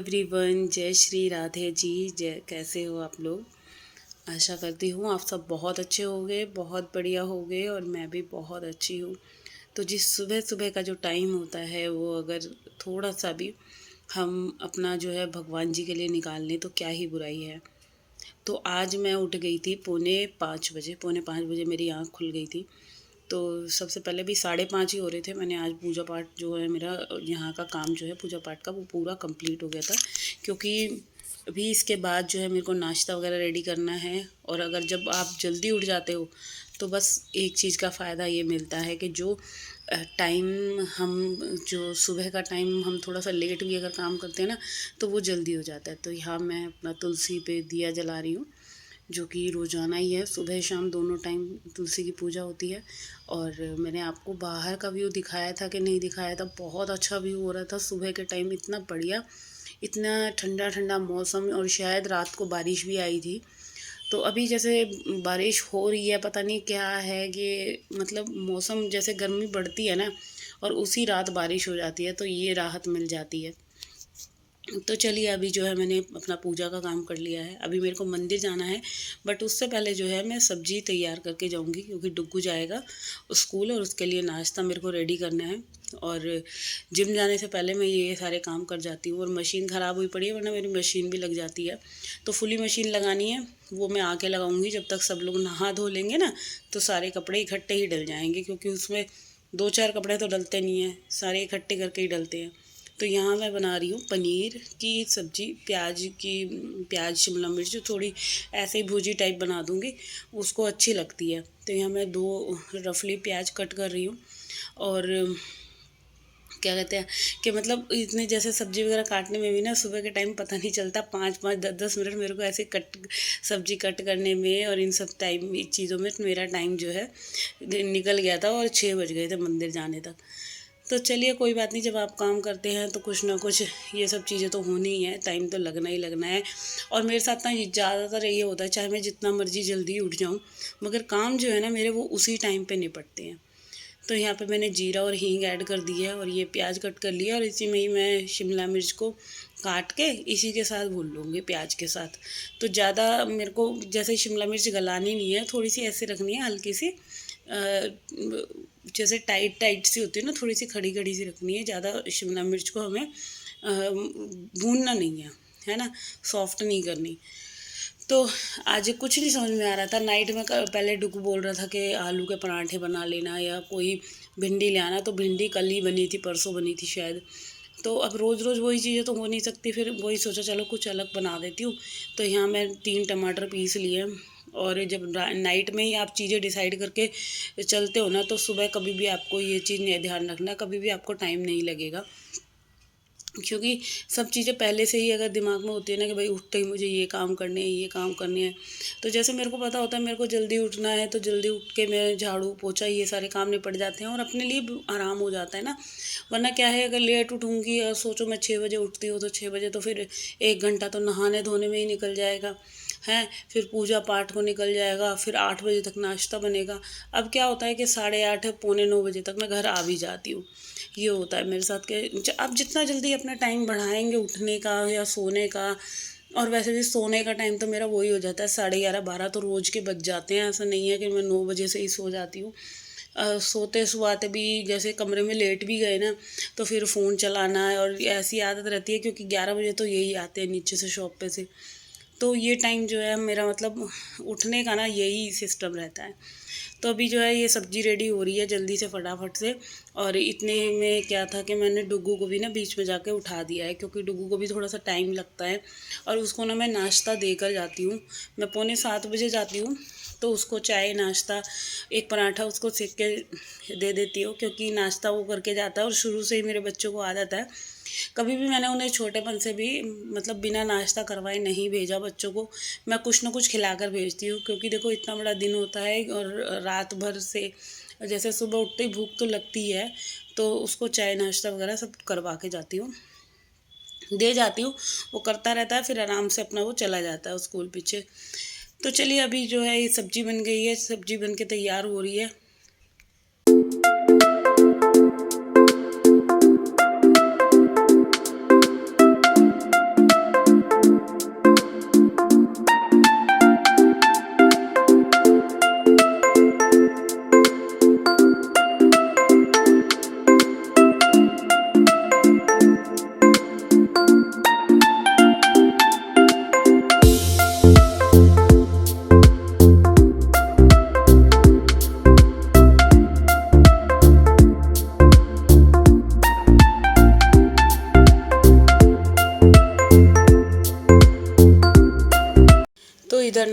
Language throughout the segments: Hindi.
एवरीवन, जय श्री राधे जी। जय, कैसे हो आप लोग? आशा करती हूँ आप सब बहुत अच्छे होंगे, बहुत बढ़िया होंगे और मैं भी बहुत अच्छी हूँ। तो जिस सुबह सुबह का जो टाइम होता है वो अगर थोड़ा सा भी हम अपना जो है भगवान जी के लिए निकाल लें तो क्या ही बुराई है। तो आज मैं उठ गई थी पौने 5 बजे मेरी आँख खुल गई थी। तो सबसे पहले भी 5:30 ही हो रहे थे। मैंने आज पूजा पाठ जो है मेरा यहाँ का काम जो है पूजा पाठ का वो पूरा कंप्लीट हो गया था, क्योंकि अभी इसके बाद जो है मेरे को नाश्ता वगैरह रेडी करना है। और अगर जब आप जल्दी उठ जाते हो तो बस एक चीज़ का फ़ायदा ये मिलता है कि जो टाइम हम जो सुबह का टाइम हम थोड़ा सा लेट भी अगर काम करते हैं ना तो वो जल्दी हो जाता है। तो यहाँ मैं अपना तुलसी पे दिया जला रही हूँ, जो कि रोज़ाना ही है, सुबह शाम दोनों टाइम तुलसी की पूजा होती है। और मैंने आपको बाहर का व्यू दिखाया था कि नहीं दिखाया था, बहुत अच्छा व्यू हो रहा था सुबह के टाइम, इतना बढ़िया, इतना ठंडा ठंडा मौसम। और शायद रात को बारिश भी आई थी। तो अभी जैसे बारिश हो रही है, पता नहीं क्या है कि मतलब मौसम जैसे गर्मी बढ़ती है ना और उसी रात बारिश हो जाती है, तो ये राहत मिल जाती है। तो चलिए अभी जो है मैंने अपना पूजा का काम कर लिया है। अभी मेरे को मंदिर जाना है, बट उससे पहले जो है मैं सब्ज़ी तैयार करके जाऊंगी, क्योंकि डुग्गू जाएगा स्कूल और उसके लिए नाश्ता मेरे को रेडी करना है। और जिम जाने से पहले मैं ये सारे काम कर जाती हूँ। और मशीन ख़राब हुई पड़ी है, वरना मेरी मशीन भी लग जाती है। तो फुली मशीन लगानी है, वो मैं आके लगाऊंगी। जब तक सब लोग नहा धो लेंगे ना तो सारे कपड़े इकट्ठे ही डल जाएंगे, क्योंकि उसमें 2-4 कपड़े तो डलते नहीं हैं, सारे इकट्ठे करके ही डलते हैं। तो यहाँ मैं बना रही हूँ पनीर की सब्ज़ी, प्याज शिमला मिर्च थोड़ी ऐसे ही भुजी टाइप बना दूँगी, उसको अच्छी लगती है। तो यहाँ मैं 2 रफली प्याज कट कर रही हूँ। और क्या कहते हैं कि मतलब इतने जैसे सब्ज़ी वगैरह काटने में भी ना सुबह के टाइम पता नहीं चलता, 5-5 10-10 मिनट मेरे को ऐसे सब्ज़ी कट करने में और इन सब टाइम चीज़ों में मेरा टाइम जो है निकल गया था। और 6 बज गए थे मंदिर जाने तक। तो चलिए कोई बात नहीं, जब आप काम करते हैं तो कुछ ना कुछ ये सब चीज़ें तो होनी ही है, टाइम तो लगना ही लगना है। और मेरे साथ ना ज़्यादातर ये होता है, चाहे मैं जितना मर्जी जल्दी उठ जाऊँ, मगर काम जो है ना मेरे वो उसी टाइम पे निपटते हैं। तो यहाँ पे मैंने जीरा और हींग ऐड कर दी है और ये प्याज कट कर लिया, और इसी में ही मैं शिमला मिर्च को काट के इसी के साथ भून लूँगी प्याज के साथ। तो ज़्यादा मेरे को जैसे शिमला मिर्च गलानी नहीं है, थोड़ी सी ऐसे रखनी है, हल्की सी जैसे टाइट टाइट सी होती है ना, थोड़ी सी खड़ी खड़ी सी रखनी है। ज़्यादा शिमला मिर्च को हमें भूनना नहीं है ना, सॉफ्ट नहीं करनी। तो आज कुछ नहीं समझ में आ रहा था। नाइट में पहले डुगू बोल रहा था कि आलू के पराठे बना लेना या कोई भिंडी ले आना, तो भिंडी कल ही बनी थी, परसों बनी थी शायद। तो अब रोज़ रोज़ वही चीज़ें तो हो नहीं सकती, फिर वही सोचा चलो कुछ अलग बना देती हूँ। तो यहाँ मैं 3 टमाटर पीस लिए। और जब नाइट में ही आप चीज़ें डिसाइड करके चलते हो ना, तो सुबह कभी भी आपको ये चीज़ नहीं ध्यान रखना, कभी भी आपको टाइम नहीं लगेगा। क्योंकि सब चीज़ें पहले से ही अगर दिमाग में होती है ना कि भाई उठते ही मुझे ये काम करने हैं, ये काम करने हैं, तो जैसे मेरे को पता होता है मेरे को जल्दी उठना है, तो जल्दी उठ के मैं झाड़ू पोछा ये सारे काम निपट जाते हैं और अपने लिए भी आराम हो जाता है ना। वरना क्या है, अगर लेट उठूँगी और सोचो मैं 6 बजे उठती हूँ, तो 6 बजे तो फिर 1 घंटा तो नहाने धोने में ही निकल जाएगा है, फिर पूजा पाठ को निकल जाएगा, फिर 8 बजे तक नाश्ता बनेगा। अब क्या होता है कि 8:30 पौने 9 बजे तक मैं घर आ भी जाती हूँ। ये होता है मेरे साथ कि आप जितना जल्दी अपना टाइम बढ़ाएंगे उठने का या सोने का, और वैसे भी सोने का टाइम तो मेरा वही हो जाता है, 11:30 12 तो रोज़ के बज जाते हैं। ऐसा नहीं है कि मैं 9 बजे से ही सो जाती हूँ। सोते सुआते भी जैसे कमरे में लेट भी गए ना तो फिर फ़ोन चलाना है, और ऐसी आदत रहती है, क्योंकि 11 बजे तो यही आते हैं नीचे से शॉप पे से। तो ये टाइम जो है मेरा मतलब उठने का ना यही सिस्टम रहता है। तो अभी जो है ये सब्ज़ी रेडी हो रही है जल्दी से फटाफट से। और इतने में क्या था कि मैंने डुग्गू को भी ना बीच में जाके उठा दिया है, क्योंकि डुग्गू को भी थोड़ा सा टाइम लगता है। और उसको ना मैं नाश्ता देकर जाती हूँ। मैं पौने 7 बजे जाती हूँ, तो उसको चाय नाश्ता, एक पराठा उसको सेक के दे देती हूँ, क्योंकि नाश्ता वो करके जाता है। और शुरू से ही मेरे बच्चों को आदत है, कभी भी मैंने उन्हें छोटेपन से भी मतलब बिना नाश्ता करवाए नहीं भेजा बच्चों को। मैं कुछ ना कुछ खिलाकर भेजती हूँ, क्योंकि देखो इतना बड़ा दिन होता है और रात भर से जैसे सुबह उठते ही भूख तो लगती है, तो उसको चाय नाश्ता वगैरह सब करवा के जाती हूँ, दे जाती हूँ। वो करता रहता है, फिर आराम से अपना वो चला जाता है स्कूल पीछे। तो चलिए अभी जो है ये सब्ज़ी बन गई है, सब्ज़ी बन के तैयार हो रही है।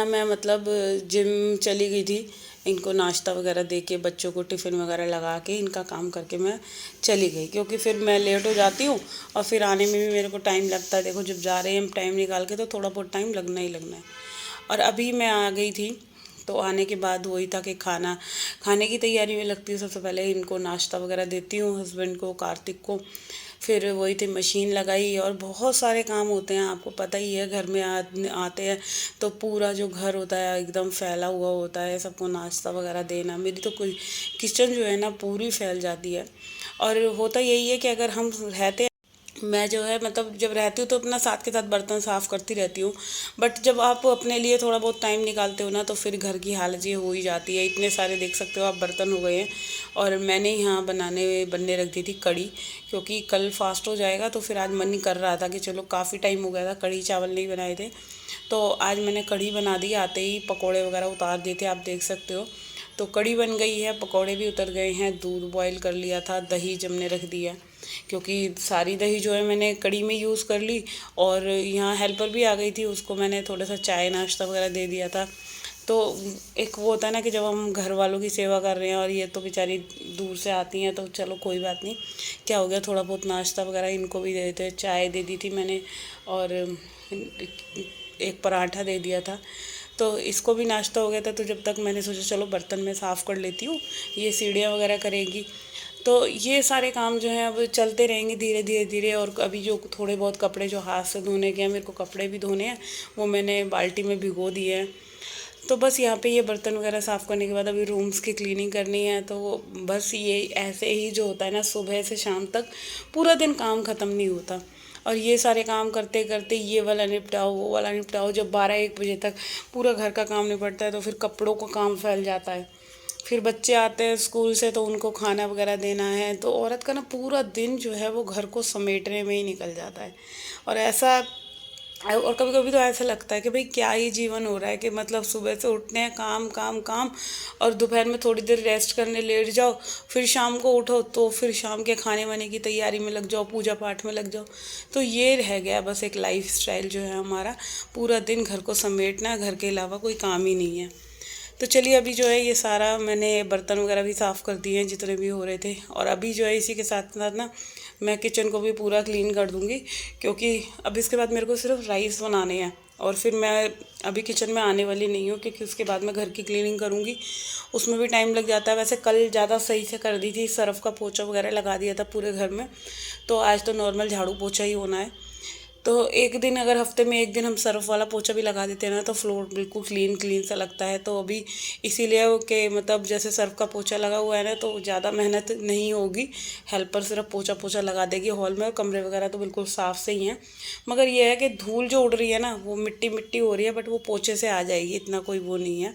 ना मैं मतलब जिम चली गई थी, इनको नाश्ता वगैरह दे के बच्चों को टिफ़िन वगैरह लगा के इनका काम करके मैं चली गई, क्योंकि फिर मैं लेट हो जाती हूँ और फिर आने में भी मेरे को टाइम लगता है। देखो जब जा रहे हैं हम टाइम निकाल के तो थोड़ा बहुत टाइम लगना ही लगना है। और अभी मैं आ गई थी, तो आने के बाद वही था कि खाने की तैयारी में लगती हूँ। सबसे पहले इनको नाश्ता वगैरह देती हूँ, हस्बैंड को, कार्तिक को। फिर वही थी, मशीन लगाई और बहुत सारे काम होते हैं, आपको पता ही है। घर में आते हैं तो पूरा जो घर होता है एकदम फैला हुआ होता है, सबको नाश्ता वगैरह देना। मेरी तो कोई किचन जो है ना पूरी फैल जाती है। और होता यही है कि अगर हम रहते, मैं जो है मतलब जब रहती हूँ तो अपना साथ के साथ बर्तन साफ़ करती रहती हूँ, बट जब आप अपने लिए थोड़ा बहुत टाइम निकालते हो ना तो फिर घर की हालत ये हो ही जाती है। इतने सारे देख सकते हो आप बर्तन हो गए हैं। और मैंने यहाँ बनने रख दी थी कढ़ी, क्योंकि कल फास्ट हो जाएगा। तो फिर आज मन नहीं कर रहा था कि चलो, काफ़ी टाइम हो गया था कढ़ी चावल नहीं बनाए थे, तो आज मैंने कढ़ी बना दी। आते ही पकौड़े वगैरह उतार दिए थे, आप देख सकते हो। तो कढ़ी बन गई है, पकौड़े भी उतर गए हैं, दूध बॉईल कर लिया था, दही जमने रख दिया, क्योंकि सारी दही जो है मैंने कढ़ी में यूज़ कर ली। और यहाँ हेल्पर भी आ गई थी, उसको मैंने थोड़ा सा चाय नाश्ता वगैरह दे दिया था। तो एक वो होता है ना कि जब हम घर वालों की सेवा कर रहे हैं और ये तो बेचारी दूर से आती हैं, तो चलो कोई बात नहीं, क्या हो गया, थोड़ा बहुत नाश्ता वगैरह इनको भी दे देते। चाय दे दी थी मैंने और एक पराठा दे दिया था, तो इसको भी नाश्ता हो गया था। तो जब तक मैंने सोचा चलो बर्तन में साफ़ कर लेती हूँ, ये सीढ़ियाँ वगैरह करेगी। तो ये सारे काम जो हैं अब चलते रहेंगे धीरे धीरे धीरे। और अभी जो थोड़े बहुत कपड़े जो हाथ से धोने के हैं, मेरे को कपड़े भी धोने हैं, वो मैंने बाल्टी में भिगो दिए हैं। तो बस यहाँ पे ये बर्तन वगैरह साफ़ करने के बाद अभी रूम्स की क्लीनिंग करनी है। तो बस ये ऐसे ही जो होता है ना, सुबह से शाम तक पूरा दिन काम ख़त्म नहीं होता। और ये सारे काम करते करते ये वाला निपटाओ, वो वाला निपटाओ, जब 12-1 बजे तक पूरा घर का काम निपटता है तो फिर कपड़ों का काम फैल जाता है। फिर बच्चे आते हैं स्कूल से तो उनको खाना वगैरह देना है। तो औरत का ना पूरा दिन जो है वो घर को समेटने में ही निकल जाता है। और ऐसा, और कभी कभी तो ऐसा लगता है कि भाई क्या ही जीवन हो रहा है, कि मतलब सुबह से उठते हैं, काम काम काम, और दोपहर में थोड़ी देर रेस्ट करने लेट जाओ, फिर शाम को उठो तो फिर शाम के खाने वाने की तैयारी में लग जाओ, पूजा पाठ में लग जाओ। तो ये रह गया बस एक लाइफ स्टाइल जो है हमारा, पूरा दिन घर को समेटना, घर के अलावा कोई काम ही नहीं है। तो चलिए, अभी जो है ये सारा मैंने बर्तन वगैरह भी साफ़ कर दिए हैं जितने भी हो रहे थे। और अभी जो है इसी के साथ साथ ना मैं किचन को भी पूरा क्लीन कर दूँगी, क्योंकि अब इसके बाद मेरे को सिर्फ राइस बनाने हैं। और फिर मैं अभी किचन में आने वाली नहीं हूँ, क्योंकि उसके बाद मैं घर की क्लीनिंग करूँगी, उसमें भी टाइम लग जाता है। वैसे कल ज़्यादा सही से कर दी थी, सर्फ़ का पोछा वगैरह लगा दिया था पूरे घर में, तो आज तो नॉर्मल झाड़ू पोछा ही होना है। तो एक दिन, अगर हफ्ते में एक दिन हम सर्फ वाला पोछा भी लगा देते हैं ना, तो फ्लोर बिल्कुल क्लीन क्लीन सा लगता है। तो अभी इसीलिए कि मतलब जैसे सर्फ का पोछा लगा हुआ है ना, तो ज़्यादा मेहनत नहीं होगी, हेल्पर सिर्फ पोछा पोछा लगा देगी हॉल में, और कमरे वगैरह तो बिल्कुल साफ़ से ही हैं। मगर ये है कि धूल जो उड़ रही है ना, वो मिट्टी मिट्टी हो रही है, बट वो पोछे से आ जाएगी, इतना कोई वो नहीं है।